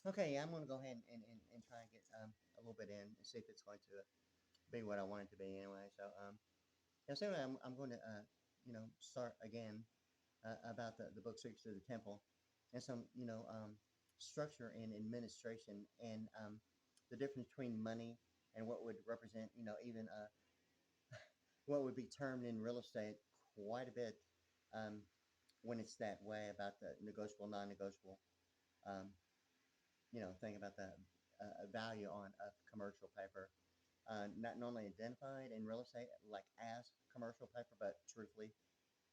Okay, yeah, I'm going to go ahead and try and get a little bit in and see if it's going to be what I want it to be anyway. So, yeah, so anyway, I'm going to, start again about the book Secrets of the Temple and some, structure and administration and the difference between money and what would represent, even what would be termed in real estate quite a bit um, when it's that way about the negotiable, non-negotiable. Um, think about the value on of commercial paper, not normally identified in real estate like as commercial paper, but truthfully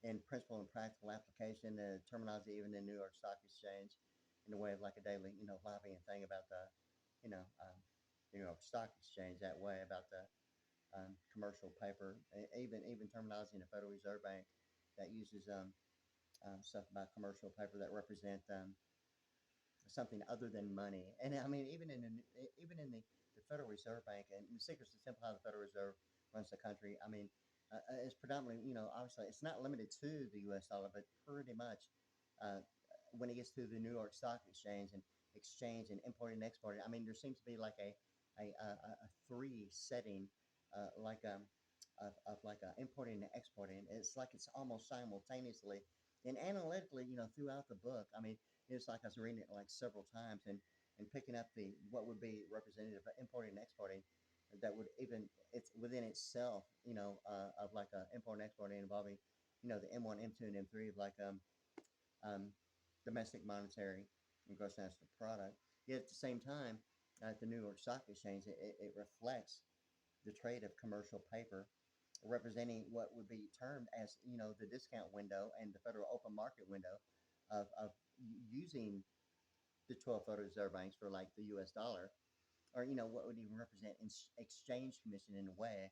in principle and practical application, the terminology even in New York Stock Exchange, in the way of like a daily, lobbying thing about the, you know, um, New York Stock Exchange that way about the commercial paper, even terminology in the Federal Reserve Bank that uses stuff about commercial paper that represent something other than money. And I mean, even in the Federal Reserve Bank and the secrets of simple how the Federal Reserve runs the country. I mean, it's predominantly, obviously it's not limited to the U.S. dollar, but pretty much uh, when it gets to the New York Stock Exchange and importing and exporting. I mean, there seems to be like a three setting, like of like importing and exporting. It's like it's almost simultaneously and analytically, throughout the book. I mean, it's like I was reading it like several times and picking up the what would be representative of importing and exporting that would even it's within itself, of like import and exporting involving, the M1, M2, and M3 of like um, domestic monetary and gross national product. Yet at the same time, at the New York Stock Exchange, it reflects the trade of commercial paper, representing what would be termed as the discount window and the federal open market window of using the 12 Federal Reserve Banks for like the U.S. dollar, or what would even represent exchange commission in a way,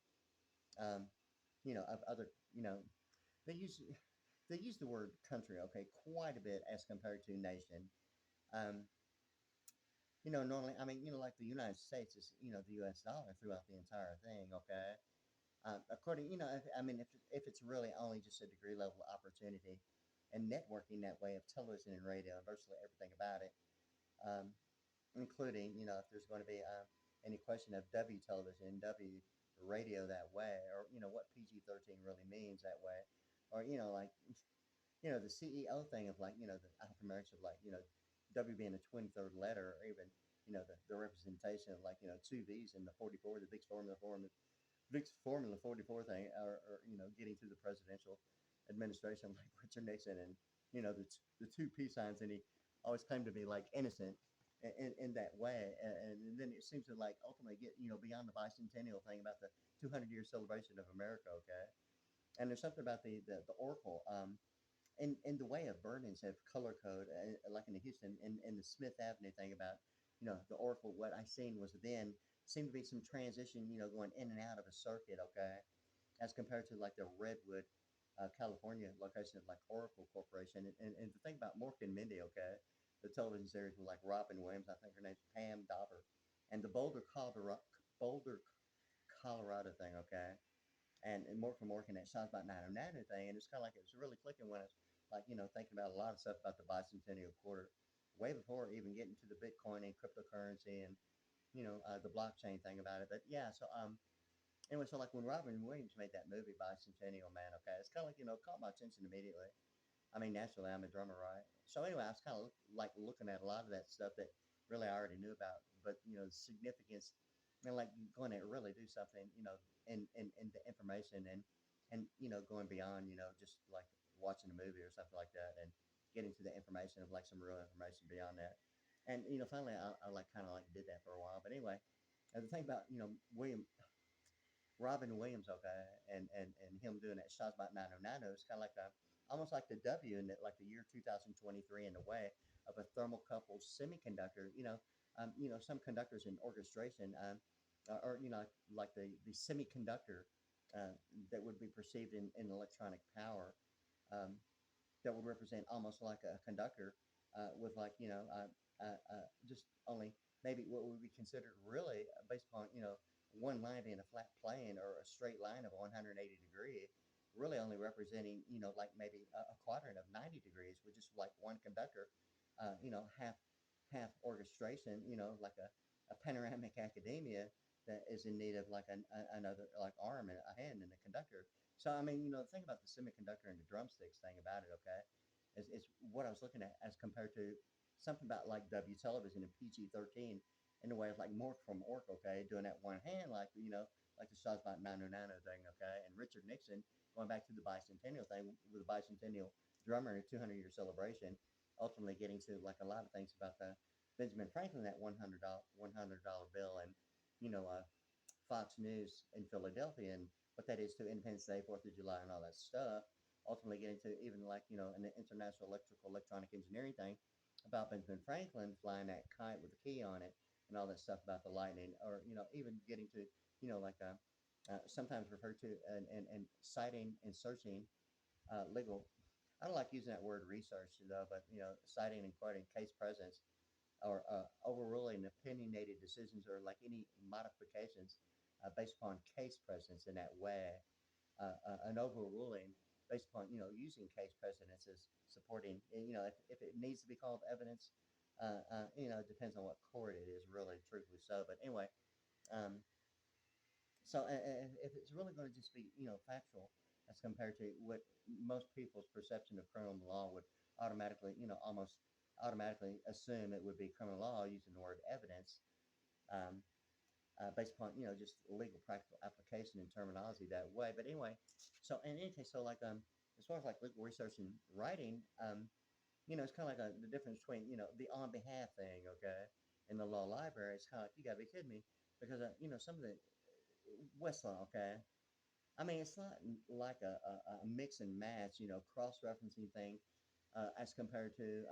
um, of other they use they use the word country, okay, quite a bit as compared to nation. Um, normally, I mean, like the United States is, the U.S. dollar throughout the entire thing, okay. According, I mean, if it's really only just a degree level opportunity and networking that way of television and radio and virtually everything about it, um, including, if there's going to be any question of W television and W radio that way, or, what PG-13 really means that way, or, like, the CEO thing of like, the alphanumerics of like, W being a 23rd letter, or even, the representation of like, two V's in the 44, the Vic's Formula 44 thing, or getting through the presidential administration like Richard Nixon, and the two peace signs, and he always claimed to be like innocent in that way, and then it seems to like ultimately get beyond the bicentennial thing about the 200-year celebration of America, okay, and there's something about the Oracle, in the way of burnings of color code, like in the Houston in the Smith Avenue thing about the Oracle. What I seen was then seemed to be some transition, going in and out of a circuit, okay, as compared to like the Redwood, California location of like Oracle Corporation, and the thing about Mork and Mindy, okay, the television series with like Robin Williams, I think her name's Pam Dauber, and the Boulder, Colorado thing, okay, and more from working at Sounds About 909 thing. And it's kind of like it was really clicking when I was like, thinking about a lot of stuff about the bicentennial quarter, way before even getting to the Bitcoin and cryptocurrency and, the blockchain thing about it. But yeah, so, anyway, so like when Robin Williams made that movie Bicentennial Man, okay, it's kind of like, caught my attention immediately. I mean, naturally, I'm a drummer, right? So anyway, I was kind of like looking at a lot of that stuff that really I already knew about, but the significance, like going to really do something, in the information and going beyond, just like watching a movie or something like that, and getting to the information of like some real information beyond that. And finally, I like kind of like did that for a while. But anyway, the thing about Robin Williams, okay, and him doing that shots about 909 is kind of like a almost like the W in like the year 2023 in a way of a thermocouple semiconductor. Some conductors in orchestration, or like the semiconductor uh, that would be perceived in electronic power, um, that would represent almost like a conductor, with like just only maybe what would be considered really based upon one line being a flat plane or a straight line of 180 degree, really only representing like maybe a quadrant of 90 degrees with just like one conductor, half half orchestration, like a panoramic academia that is in need of like another like arm and a hand and a conductor. So I mean, the thing about the semiconductor and the drumsticks thing about it, okay, is what I was looking at as compared to something about like W television and PG-13 in the way of like Mork from Ork, okay, doing that one hand like the shots about 909 thing, okay, and Richard Nixon going back to the bicentennial thing with the bicentennial drummer and a 200-year celebration, ultimately getting to like a lot of things about the Benjamin Franklin, that $100 bill, and Fox News in Philadelphia, and what that is to Independence Day, Fourth of July, and all that stuff. Ultimately, getting to even like an international electronic engineering thing about Benjamin Franklin flying that kite with the key on it, and all that stuff about the lightning, or even getting to like sometimes referred to and citing and searching legal. I don't like using that word research though, but citing and quoting case presence or overruling opinionated decisions or like any modifications based upon case precedents in that way. An overruling based upon using case precedents as supporting. If it needs to be called evidence, it depends on what court it is, really, truthfully so. But anyway, um, so if it's really going to just be factual as compared to what most people's perception of criminal law would automatically almost automatically assume it would be criminal law using the word evidence, um, based upon just legal practical application and terminology that way. But anyway, so in any case, so like as far as like legal research and writing, it's kind of like the difference between the on behalf thing, okay, in the law library. It's kind of like you gotta be kidding me because some of the Westlaw, okay. I mean, it's not like a mix and match, cross referencing thing as compared to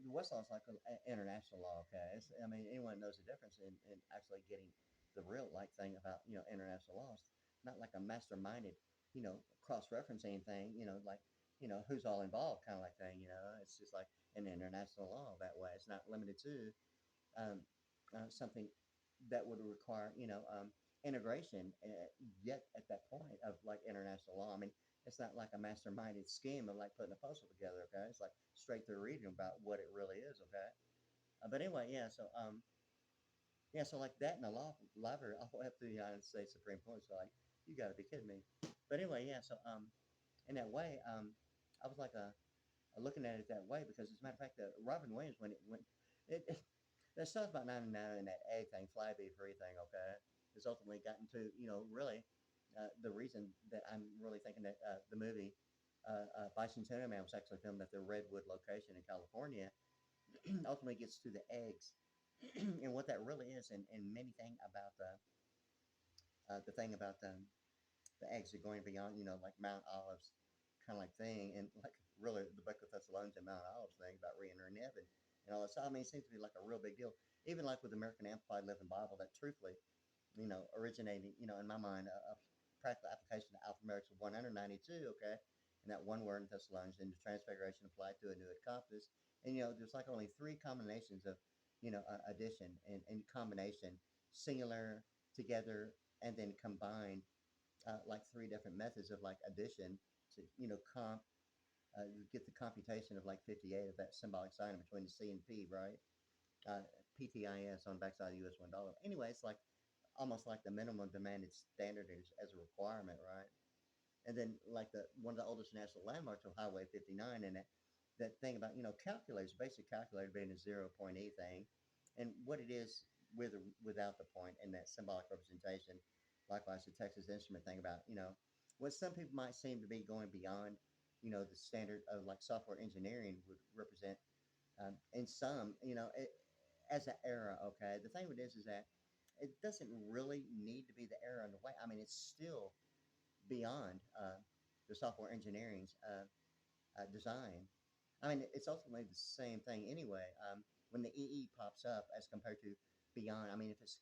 Westlaw is like international law, okay? I mean, anyone knows the difference in actually getting the real like thing about international laws, not like a masterminded cross referencing thing, like who's all involved kind of like thing, it's just like an international law that way. It's not limited to um, something that would require, integration yet at that point of like international law. I mean, it's not like a masterminded scheme of like putting a puzzle together. Okay, it's like straight through reading about what it really is. Okay, but anyway, yeah. So like that in the law library all the way up to the United States Supreme Court. So like, you got to be kidding me. But anyway, yeah. So in that way, I was like looking at it that way because as a matter of fact, Robin Williams when it that stuff about 99 and that egg thing, flyby free thing, okay, has ultimately gotten to, really the reason that I'm really thinking that the movie Bicentennial Man was actually filmed at the Redwood location in California ultimately gets to the eggs and what that really is and many things about the thing about the eggs are going beyond, like Mount Olive's kind of like thing, and like really the Book of Thessalonians and Mount Olive's thing about re-entering heaven and all that stuff. I mean, it seems to be like a real big deal. Even like with American Amplified Living Bible, that truthfully, originating, in my mind, a practical application to alphanumerics of 192, okay, and that one word in Thessalonians, and the transfiguration applied to a new compass. And, there's like only three combinations of, addition and combination, singular, together, and then combined like three different methods of like addition to get the computation of like 58 of that symbolic sign between the C and P, right? uh, PTIS on the backside of the US $1. Anyway, it's like almost like the minimum demanded standard is as a requirement, right? And then like the one of the oldest national landmarks of Highway 59, and that thing about calculators, basic calculator being a 0.e thing, and what it is with or without the point in that symbolic representation. Likewise, the Texas Instrument thing about what some people might seem to be going beyond the standard of like software engineering would represent in some as an error. Okay, the thing with this is that it doesn't really need to be the error in the way. I mean, it's still beyond the software engineering's design. I mean, it's ultimately the same thing anyway. When the EE pops up as compared to beyond, I mean, if it's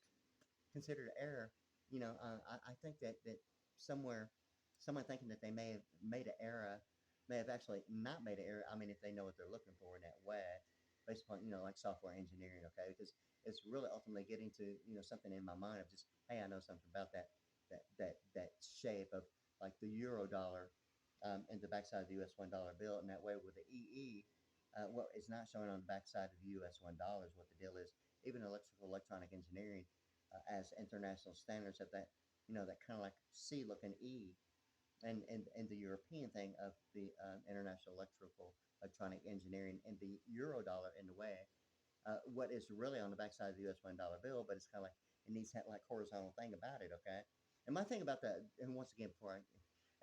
considered error, I think that somewhere, someone thinking that they may have made an error, may have actually not made an error. I mean, if they know what they're looking for in that way, based upon like software engineering, okay, because it's really ultimately getting to something in my mind of just hey, I know something about that shape of like the euro dollar and the backside of the US $1 bill, and that way with the EE. what is not showing on the backside of the US $1 is what the deal is. Even electronic engineering as international standards of that, that kind of like C looking E, and the European thing of the international electronic engineering and the euro dollar in the way. What is really on the backside of the US $1 bill, but it's kind of like it needs that like horizontal thing about it, okay? And my thing about that, and once again,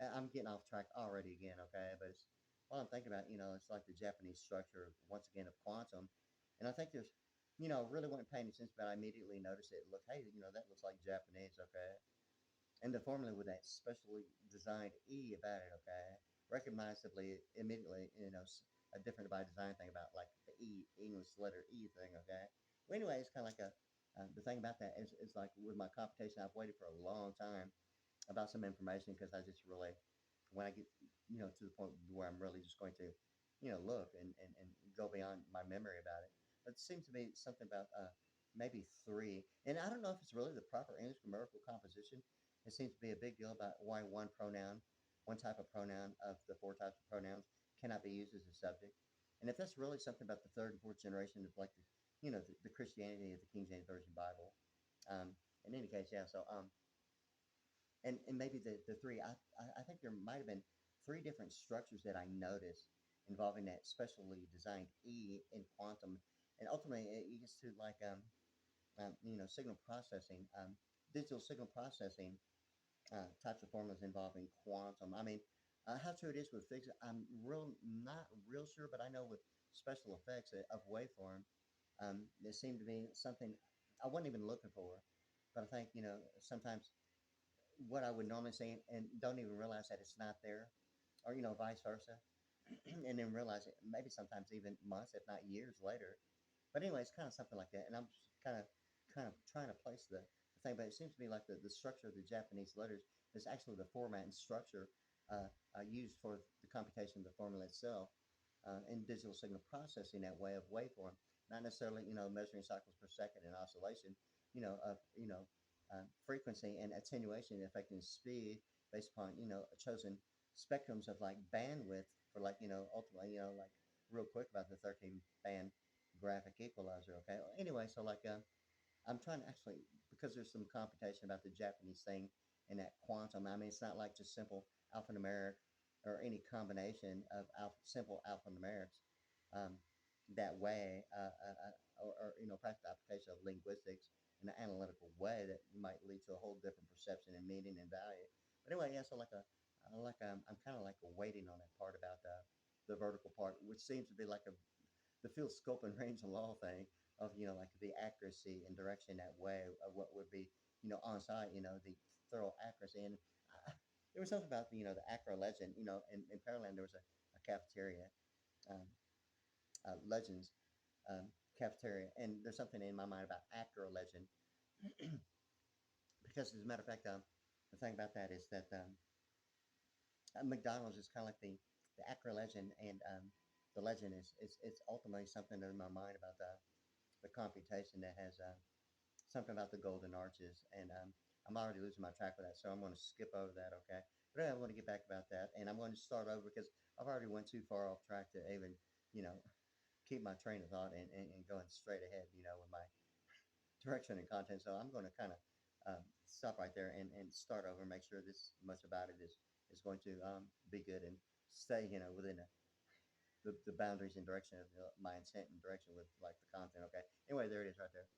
I'm getting off track already again, okay? But it's while I'm thinking about, it's like the Japanese structure once again of quantum, and I think there's, really wasn't paying attention, but I immediately noticed it. Look, hey, that looks like Japanese, okay? And the formula with that specially designed E about it, okay? Recognizably, immediately, a different by design thing about like the E, English letter E thing, okay? Well, anyway, it's kind of like the thing about that is like with my computation, I've waited for a long time about some information because I just really, when I get, to the point where I'm really just going to, look and go beyond my memory about it. But it seems to be something about maybe three. And I don't know if it's really the proper English grammatical composition. It seems to be a big deal about why one type of pronoun of the four types of pronouns cannot be used as a subject. And if that's really something about the third and fourth generation of like the Christianity of the King James Version Bible. In any case, yeah. So and maybe the three. I think there might have been three different structures that I noticed involving that specially designed E in quantum, and ultimately it gets to like signal processing, digital signal processing types of formulas involving quantum. I mean, how true it is with physics, I'm not real sure, but I know with special effects of waveform, there seemed to be something I wasn't even looking for, but I think sometimes what I would normally say and don't even realize that it's not there, or vice versa, and then realize it maybe sometimes even months, if not years later. But anyway, it's kind of something like that, and I'm just kind of trying to place the thing, but it seems to me like the structure of the Japanese letters is actually the format and structure used for the computation of the formula itself in digital signal processing, that way of waveform, not necessarily measuring cycles per second in oscillation, of frequency and attenuation affecting speed based upon chosen spectrums of like bandwidth for like ultimately like real quick about the 13 band graphic equalizer. Okay. Well, anyway, so like I'm trying to actually, because there's some computation about the Japanese thing and that quantum. I mean, it's not like just simple alphanumeric or any combination of simple alphanumerics um, that way, or practical application of linguistics in an analytical way that might lead to a whole different perception and meaning and value. But anyway, yeah. So I'm kind of like waiting on that part about the vertical part, which seems to be like the field scope and range and law thing of like the accuracy and direction that way of what would be on site, the thorough accuracy. And there was something about the Accra legend, in Pearland there was a cafeteria, um, legends, cafeteria, and there's something in my mind about Accra legend because as a matter of fact, the thing about that is that McDonald's is kind of like the Accra legend, and the legend is it's ultimately something in my mind about the computation that has something about the golden arches, and I'm already losing my track with that, so I'm going to skip over that. Okay, but anyway, I want to get back about that, and I'm going to start over because I've already went too far off track to even you know keep my train of thought and going straight ahead, with my direction and content. So I'm going to kind of stop right there and start over, and make sure this much about it is going to be good and stay within the boundaries and direction of my intent and direction with like the content. Okay. Anyway, there it is right there.